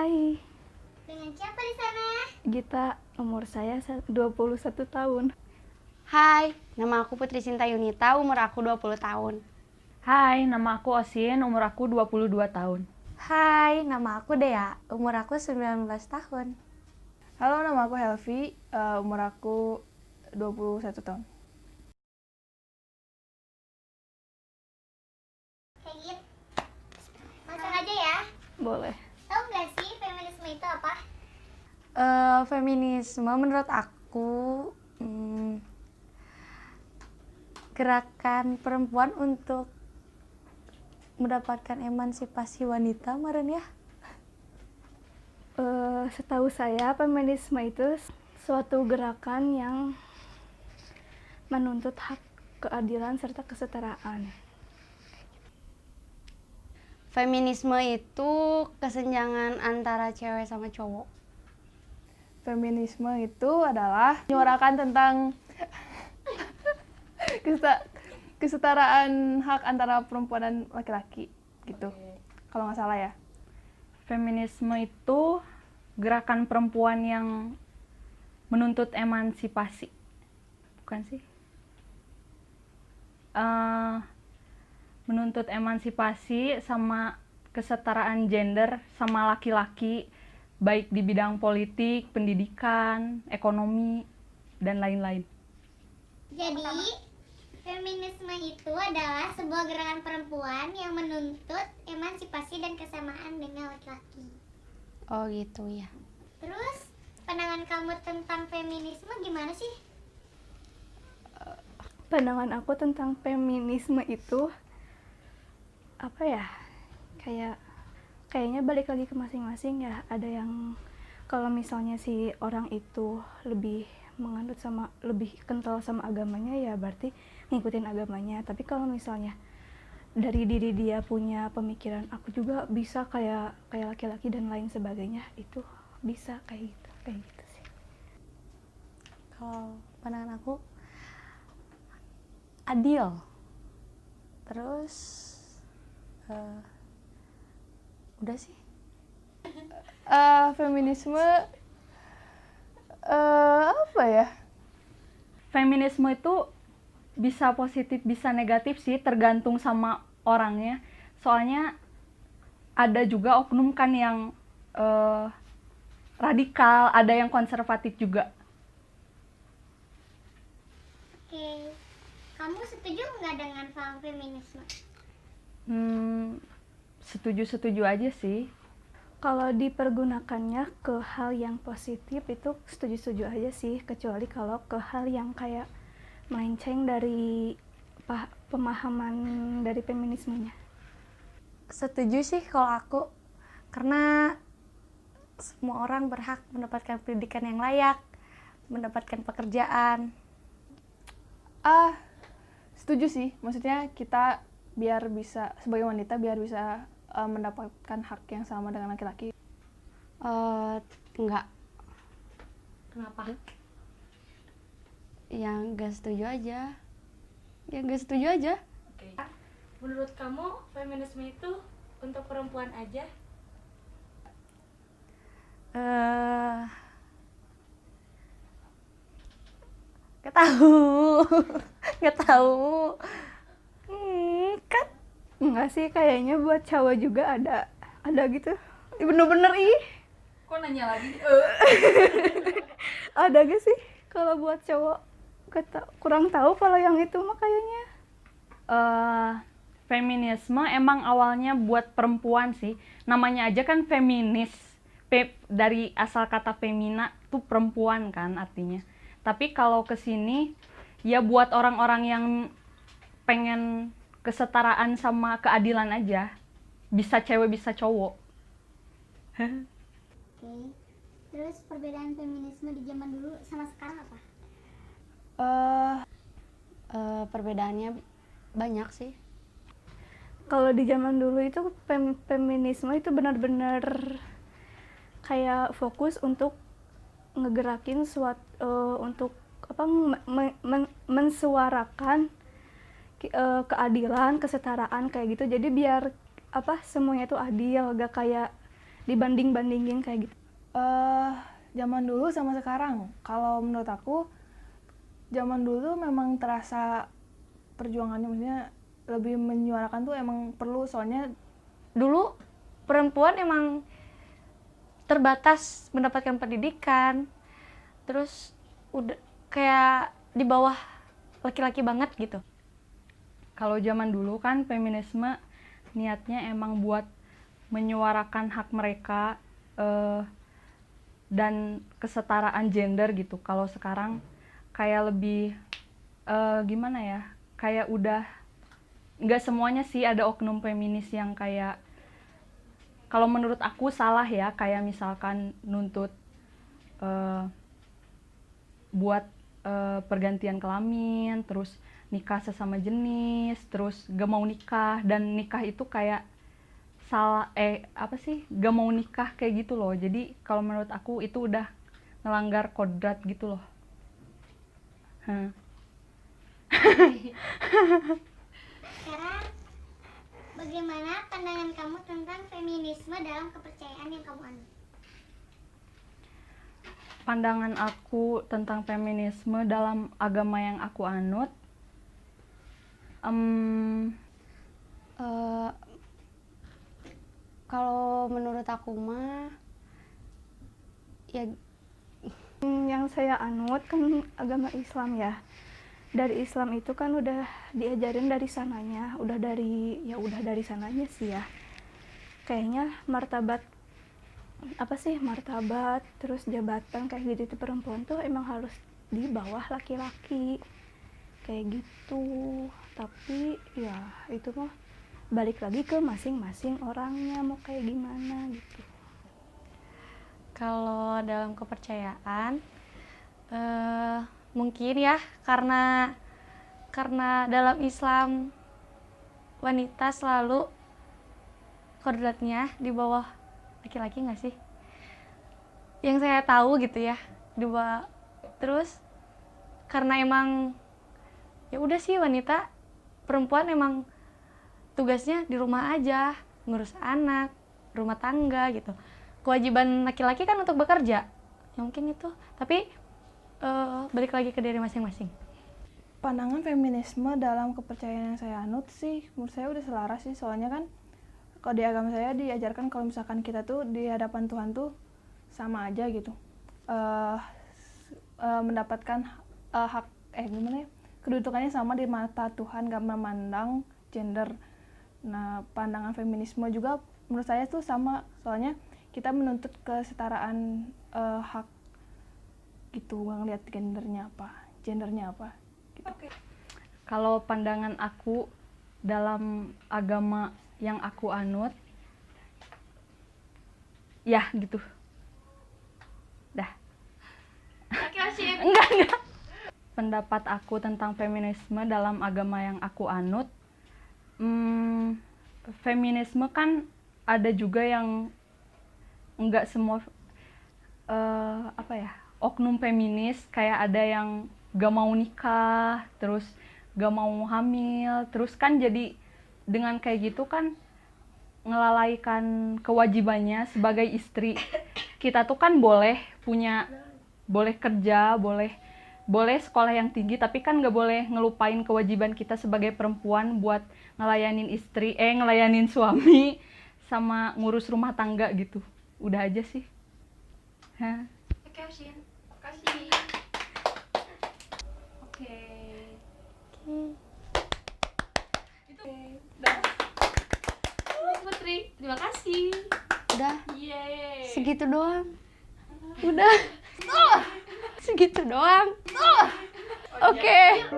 Hai, Dengan siapa di sana? Gita, umur saya 21 tahun. Hai, nama aku Putri Sinta Yunita, umur aku 20 tahun. Hai, nama aku Osin, umur aku 22 tahun. Hai, nama aku Dea, umur aku 19 tahun. Halo, nama aku Helvi, umur aku 21 tahun. Hegit, langsung aja ya. Boleh. Tahu nggak sih feminisme itu apa? Feminisme menurut aku gerakan perempuan untuk mendapatkan emansipasi wanita, meren ya. Setahu saya, feminisme itu suatu gerakan yang menuntut hak keadilan serta kesetaraan. Feminisme itu kesenjangan antara cewek sama cowok. Feminisme itu adalah menyuarakan tentang kesetaraan hak antara perempuan dan laki-laki, gitu. Kalau nggak salah ya. Feminisme itu gerakan perempuan yang menuntut emansipasi. Bukan sih? Menuntut emansipasi sama kesetaraan gender sama laki-laki, baik di bidang politik, pendidikan, ekonomi, dan lain-lain. Jadi, feminisme itu adalah sebuah gerakan perempuan yang menuntut emansipasi dan kesamaan dengan laki-laki. Oh gitu ya. Terus, pandangan kamu tentang feminisme gimana sih? Pandangan aku tentang feminisme itu apa ya? Kayaknya balik lagi ke masing-masing ya. Ada yang kalau misalnya si orang itu lebih menganut sama lebih kental sama agamanya, ya berarti ngikutin agamanya. Tapi kalau misalnya dari diri dia punya pemikiran aku juga bisa kayak laki-laki dan lain sebagainya, itu bisa kayak gitu sih. Kalau pandangan aku adil. Terus udah sih. Feminisme apa ya? Feminisme itu bisa positif, bisa negatif sih, tergantung sama orangnya. Soalnya ada juga oknum kan yang radikal, ada yang konservatif juga. Oke, kamu setuju nggak dengan paham feminisme? Setuju-setuju aja sih. Kalau dipergunakannya ke hal yang positif itu setuju-setuju aja sih, kecuali kalau ke hal yang kayak melenceng dari pemahaman dari feminismenya. Setuju sih kalau aku, karena semua orang berhak mendapatkan pendidikan yang layak, mendapatkan pekerjaan. Setuju sih, maksudnya kita biar bisa, sebagai wanita biar bisa mendapatkan hak yang sama dengan laki-laki. Enggak. Kenapa? Yang enggak setuju aja. Ya enggak setuju aja. Oke. Menurut kamu feminisme itu untuk perempuan aja? Nggak tahu. Kan enggak sih, kayaknya buat cowok juga ada gitu. Bener-bener Kok nanya lagi? ada gak sih kalau buat cowok? Kurang tahu kalau yang itu mah kayaknya. Feminisme emang awalnya buat perempuan sih. Namanya aja kan feminis. Dari asal kata femina tuh perempuan kan artinya. Tapi kalau kesini ya buat orang-orang yang pengen kesetaraan sama keadilan aja. Bisa cewek bisa cowok. Oke, terus perbedaan feminisme di zaman dulu sama sekarang apa? Perbedaannya banyak sih. Kalau di zaman dulu itu feminisme itu benar-benar kayak fokus untuk ngegerakin untuk mensuarakan keadilan, kesetaraan kayak gitu. Jadi biar semuanya itu adil, gak kayak dibanding-bandingin kayak gitu? Zaman dulu sama sekarang, kalau menurut aku zaman dulu memang terasa perjuangannya, maksudnya lebih menyuarakan tuh emang perlu, soalnya Dulu perempuan emang terbatas mendapatkan pendidikan, terus udah kayak di bawah laki-laki banget gitu. Kalau zaman dulu kan feminisme niatnya emang buat menyuarakan hak mereka dan kesetaraan gender gitu. Kalau sekarang kayak lebih gimana ya, kayak udah nggak semuanya sih, ada oknum feminis yang kayak, kalau menurut aku salah ya, kayak misalkan nuntut buat pergantian kelamin, terus nikah sesama jenis, terus gak mau nikah, dan nikah itu kayak salah, gak mau nikah kayak gitu loh. Jadi kalau menurut aku itu udah ngelanggar kodrat gitu loh. Sekarang, bagaimana pandangan kamu tentang feminisme dalam kepercayaan yang kamu anut? Pandangan aku tentang feminisme dalam agama yang aku anut, Kalau menurut aku mah ya Yang saya anut kan agama Islam ya. Dari Islam itu kan udah diajarin dari sananya, udah dari sananya sih ya. Kayaknya martabat terus jabatan kayak gitu itu perempuan tuh emang harus di bawah laki-laki kayak gitu. Tapi ya itu mah balik lagi ke masing-masing orangnya mau kayak gimana gitu. Kalau dalam kepercayaan, mungkin ya karena dalam Islam wanita selalu kodratnya di bawah laki-laki nggak sih? Yang saya tahu gitu ya, di bawah. Terus karena emang ya udah sih, wanita perempuan emang tugasnya di rumah aja, ngurus anak, rumah tangga gitu. Kewajiban laki-laki kan untuk bekerja, ya mungkin itu. Tapi balik lagi ke diri masing-masing. pandangan feminisme dalam kepercayaan yang saya anut sih menurut saya udah selaras sih, soalnya kan kalau di agama saya diajarkan kalau misalkan kita tuh di hadapan Tuhan tuh sama aja gitu, mendapatkan hak kedudukannya sama di mata Tuhan, gak memandang gender. Nah, pandangan feminisme juga menurut saya tuh sama, soalnya kita menuntut kesetaraan hak gitu, nggak ngeliat gendernya apa gitu. Kalau pandangan aku dalam agama yang aku anut, ya gitu. Dah. Enggak. Pendapat aku tentang feminisme dalam agama yang aku anut, feminisme kan ada juga yang enggak semua oknum feminis, kayak ada yang gak mau nikah, terus gak mau hamil, terus kan jadi dengan kayak gitu kan ngelalaikan kewajibannya sebagai istri. Kita tuh kan boleh kerja, boleh sekolah yang tinggi, tapi kan gak boleh ngelupain kewajiban kita sebagai perempuan buat ngelayanin suami sama ngurus rumah tangga gitu. Udah aja sih. Oke, Shin. Makasih. Oke. Putri, terima kasih. udah Yeay. segitu doang. Udah. Segitu doang. Oke.